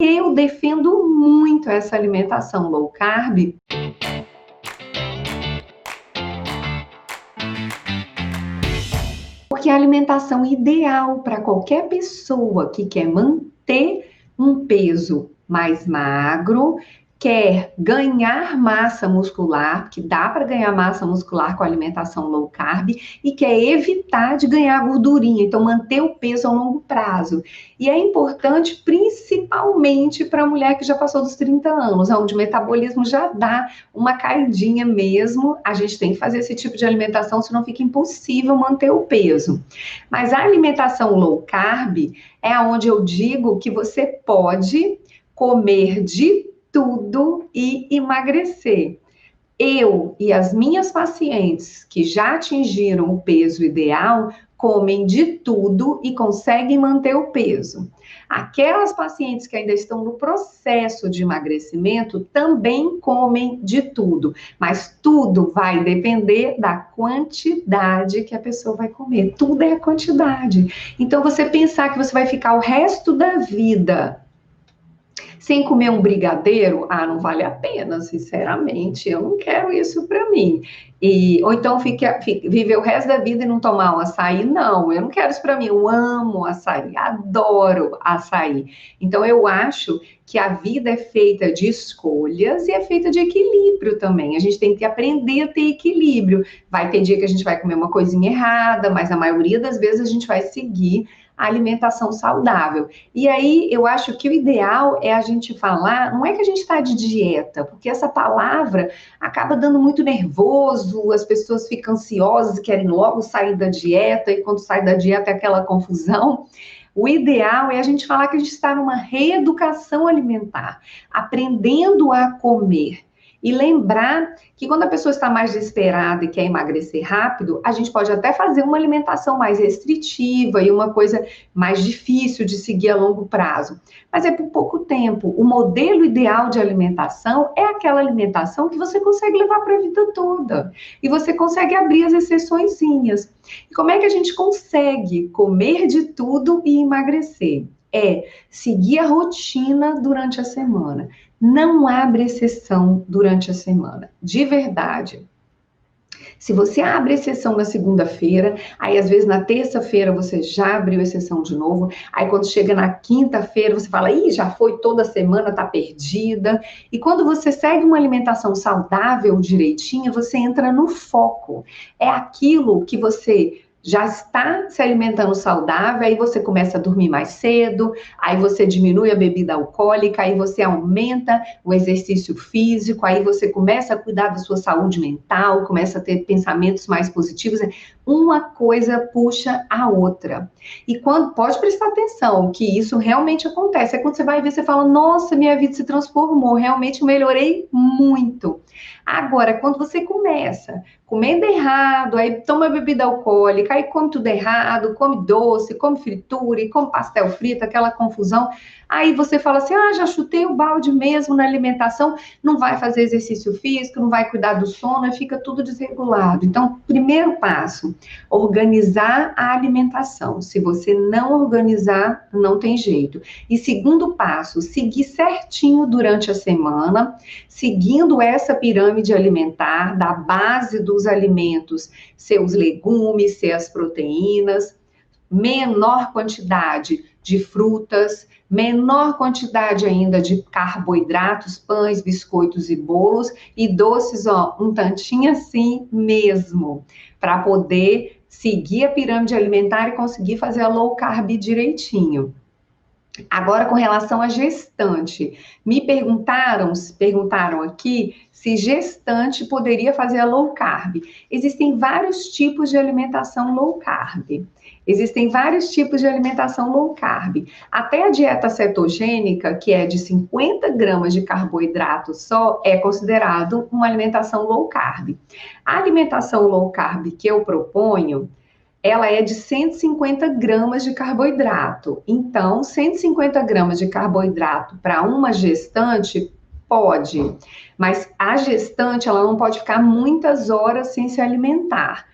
Eu defendo muito essa alimentação low carb, porque é a alimentação ideal para qualquer pessoa que quer manter um peso mais magro, quer ganhar massa muscular, que dá para ganhar massa muscular com a alimentação low carb, e quer evitar de ganhar gordurinha, então manter o peso a longo prazo. E é importante principalmente para a mulher que já passou dos 30 anos, onde o metabolismo já dá uma caidinha mesmo. A gente tem que fazer esse tipo de alimentação, senão fica impossível manter o peso. Mas a alimentação low carb é onde eu digo que você pode comer de tudo e emagrecer. Eu e as minhas pacientes que já atingiram o peso ideal comem de tudo e conseguem manter o peso. Aquelas pacientes que ainda estão no processo de emagrecimento também comem de tudo, mas tudo vai depender da quantidade que a pessoa vai comer. Tudo é a quantidade. Então, você pensar que você vai ficar o resto da vida sem comer um brigadeiro, não vale a pena, sinceramente, eu não quero isso para mim. Ou então viver o resto da vida e não tomar um açaí, não, eu não quero isso para mim, eu amo açaí, adoro açaí. Então eu acho que a vida é feita de escolhas e é feita de equilíbrio também, a gente tem que aprender a ter equilíbrio. Vai ter dia que a gente vai comer uma coisinha errada, mas a maioria das vezes a gente vai seguir a alimentação saudável. E aí eu acho que o ideal é a gente falar, não é que a gente está de dieta, porque essa palavra acaba dando muito nervoso, as pessoas ficam ansiosas, querem logo sair da dieta, e quando sai da dieta é aquela confusão. O ideal é a gente falar que a gente está numa reeducação alimentar, aprendendo a comer. E lembrar que quando a pessoa está mais desesperada e quer emagrecer rápido, a gente pode até fazer uma alimentação mais restritiva e uma coisa mais difícil de seguir a longo prazo. Mas é por pouco tempo. O modelo ideal de alimentação é aquela alimentação que você consegue levar para a vida toda. E você consegue abrir as exceçõezinhas. E como é que a gente consegue comer de tudo e emagrecer? É seguir a rotina durante a semana. Não abre exceção durante a semana, de verdade. Se você abre exceção na segunda-feira, aí às vezes na terça-feira você já abriu exceção de novo, aí quando chega na quinta-feira você fala, já foi toda semana, tá perdida. E quando você segue uma alimentação saudável direitinho, você entra no foco. É aquilo que você já está se alimentando saudável, aí você começa a dormir mais cedo, aí você diminui a bebida alcoólica, aí você aumenta o exercício físico, aí você começa a cuidar da sua saúde mental, começa a ter pensamentos mais positivos. Uma coisa puxa a outra. E quando pode prestar atenção que isso realmente acontece, é quando você vai ver, você fala, nossa, minha vida se transformou, realmente melhorei muito. Agora, quando você começa comendo errado, aí toma bebida alcoólica, aí come tudo errado, come doce, come fritura, e come pastel frito, aquela confusão. Aí você fala assim, já chutei o balde mesmo na alimentação, não vai fazer exercício físico, não vai cuidar do sono, e fica tudo desregulado. Então, primeiro passo, organizar a alimentação. Se você não organizar, não tem jeito. E segundo passo, seguir certinho durante a semana, seguindo essa pirâmide alimentar, da base dos alimentos, seus legumes, seus proteínas, menor quantidade de frutas, menor quantidade ainda de carboidratos, pães, biscoitos e bolos, e doces, um tantinho assim mesmo, para poder seguir a pirâmide alimentar e conseguir fazer a low carb direitinho. Agora, com relação à gestante, perguntaram aqui se gestante poderia fazer a low carb. Existem vários tipos de alimentação low carb. Existem vários tipos de alimentação low carb. Até a dieta cetogênica, que é de 50 gramas de carboidrato só, é considerado uma alimentação low carb. A alimentação low carb que eu proponho, ela é de 150 gramas de carboidrato. Então, 150 gramas de carboidrato para uma gestante pode, mas a gestante ela não pode ficar muitas horas sem se alimentar.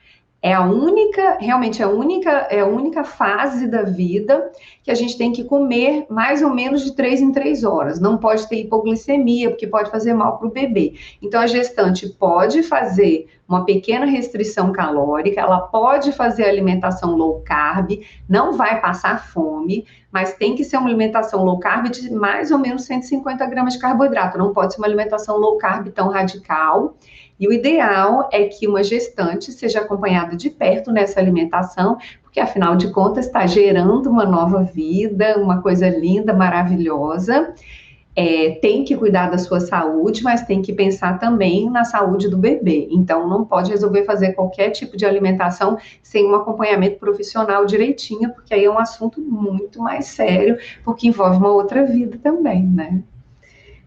realmente é a única fase da vida que a gente tem que comer mais ou menos de 3 em 3 horas. Não pode ter hipoglicemia, porque pode fazer mal para o bebê. Então, a gestante pode fazer uma pequena restrição calórica, ela pode fazer alimentação low carb, não vai passar fome, mas tem que ser uma alimentação low carb de mais ou menos 150 gramas de carboidrato. Não pode ser uma alimentação low carb tão radical. E o ideal é que uma gestante seja acompanhada de perto nessa alimentação, porque afinal de contas está gerando uma nova vida, uma coisa linda, maravilhosa. Tem que cuidar da sua saúde, mas tem que pensar também na saúde do bebê. Então, não pode resolver fazer qualquer tipo de alimentação sem um acompanhamento profissional direitinho, porque aí é um assunto muito mais sério, porque envolve uma outra vida também, né?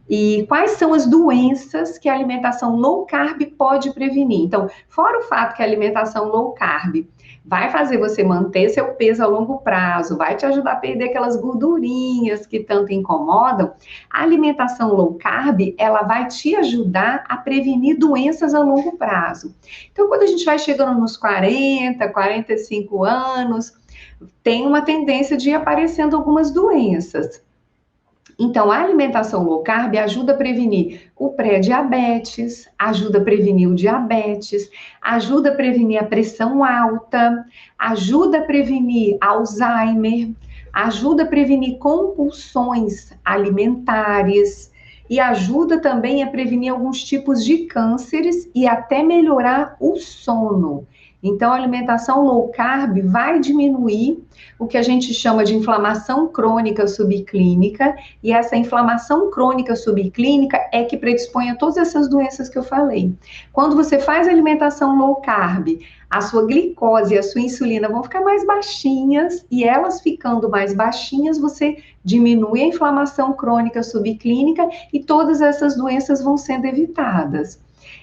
E quais são as doenças que a alimentação low carb pode prevenir? Então, fora o fato que a alimentação low carb vai fazer você manter seu peso a longo prazo, vai te ajudar a perder aquelas gordurinhas que tanto incomodam, a alimentação low carb, ela vai te ajudar a prevenir doenças a longo prazo. Então, quando a gente vai chegando nos 40, 45 anos, tem uma tendência de ir aparecendo algumas doenças. Então, a alimentação low carb ajuda a prevenir o pré-diabetes, ajuda a prevenir o diabetes, ajuda a prevenir a pressão alta, ajuda a prevenir Alzheimer, ajuda a prevenir compulsões alimentares e ajuda também a prevenir alguns tipos de cânceres e até melhorar o sono. Então, a alimentação low carb vai diminuir o que a gente chama de inflamação crônica subclínica, e essa inflamação crônica subclínica é que predispõe a todas essas doenças que eu falei. Quando você faz alimentação low carb, a sua glicose e a sua insulina vão ficar mais baixinhas, e elas ficando mais baixinhas, você diminui a inflamação crônica subclínica e todas essas doenças vão sendo evitadas.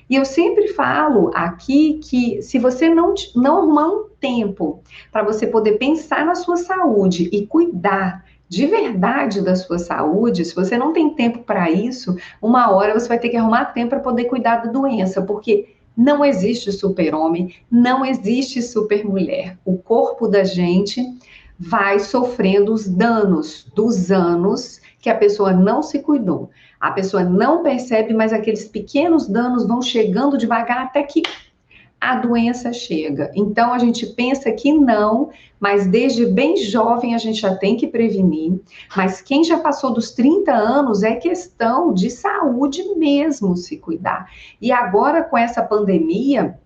E eu sempre falo aqui que se você não arrumar um tempo para você poder pensar na sua saúde e cuidar de verdade da sua saúde, se você não tem tempo para isso, uma hora você vai ter que arrumar tempo para poder cuidar da doença, porque não existe super-homem, não existe super-mulher. O corpo da gente vai sofrendo os danos dos anos que a pessoa não se cuidou. A pessoa não percebe, mas aqueles pequenos danos vão chegando devagar até que a doença chega. Então, a gente pensa que não, mas desde bem jovem a gente já tem que prevenir. Mas quem já passou dos 30 anos é questão de saúde mesmo se cuidar. E agora, com essa pandemia,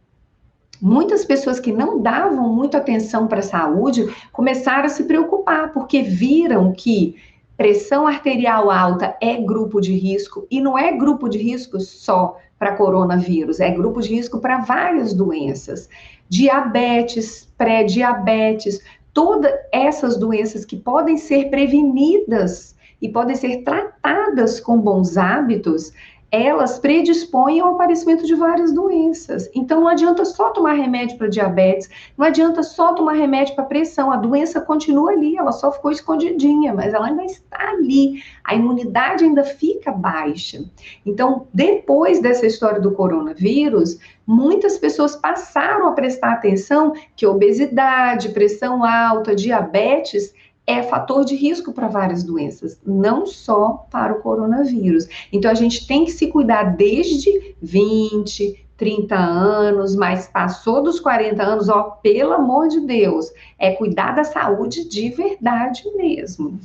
muitas pessoas que não davam muita atenção para a saúde começaram a se preocupar, porque viram que pressão arterial alta é grupo de risco, e não é grupo de risco só para coronavírus, é grupo de risco para várias doenças. Diabetes, pré-diabetes, todas essas doenças que podem ser prevenidas e podem ser tratadas com bons hábitos, elas predispõem ao aparecimento de várias doenças. Então, não adianta só tomar remédio para diabetes, não adianta só tomar remédio para pressão, a doença continua ali, ela só ficou escondidinha, mas ela ainda está ali, a imunidade ainda fica baixa. Então, depois dessa história do coronavírus, muitas pessoas passaram a prestar atenção que obesidade, pressão alta, diabetes é fator de risco para várias doenças, não só para o coronavírus. Então, a gente tem que se cuidar desde 20, 30 anos, mas passou dos 40 anos, ó, pelo amor de Deus, é cuidar da saúde de verdade mesmo.